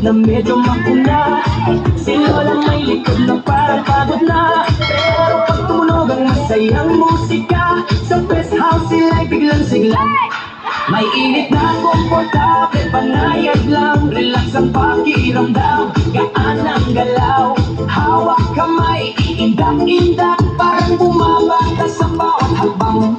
na medyo makuna. Si Lola may likod na parang pagod na, pero pag tunog ang masayang musika, sa best house sila'y biglang sigla. May init na komportable, panayad lang, relax ang pakiramdam, gaan ang galaw, hawak kamay, iindak-indak, parang bumabata sa bawat hakbang.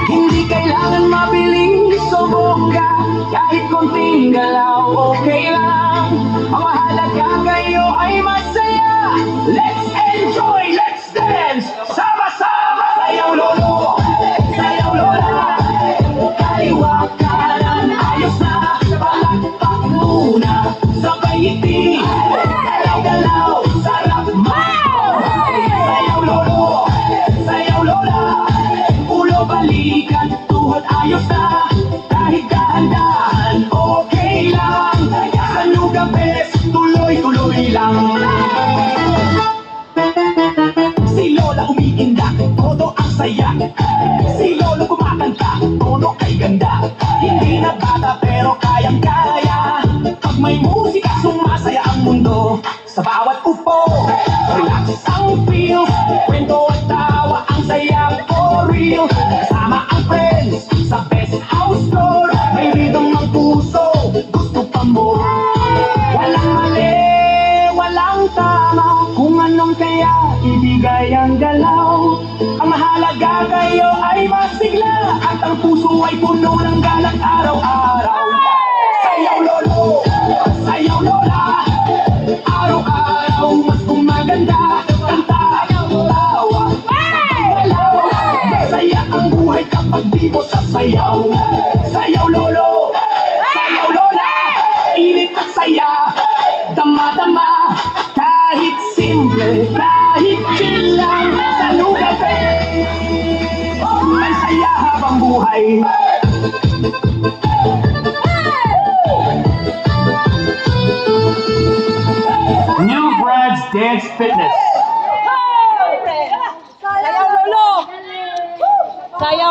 Hindi kailangan mabilis o bongga, kahit konting galaw, okay lang. Ang mahalaga kayo ay masaya. Let's enjoy, let's dance, sama-sama. Sayaw lolo, sayaw lola, kaliwa kanan, ayos na, palakpak muna, sabay iti, galaw-galaw, sarap mo. Sayaw lolo, sayaw lola, ulo balikan, tuhod ayos na, kahit dahan-dahan, okay lang. Sa Nugabes, tuloy-tuloy lang. Si Lola umiindak, todo ang saya. Si Lolo kumakanta, todo ay ganda. Hindi na bata pero kayang-kaya. Pag may musika, sumasaya ang mundo. Sa bawat upo, relax ang feel, kwento at tawa, ang saya for real. Kasama ang friends, sa best house floor, may rhythm ng puso, gusto pa mo. Walang mali, walang tama, kung anong kaya ibigay ang galaw. Ang mahalaga kayo ay masigla, at ang puso ay puno ng galak araw-araw. Sayaw lolo, sayaw lola, araw-araw mas gumaganda, kanta, tawa, galaw. Masaya ang buhay kapag di mo sasayaw. Sayaw lolo, sayaw lola, init at saya, dama-dama, kahit simple, kahit chill lang. Sa Nugabes, may saya habang buhay. New Brad's Dance Fitness.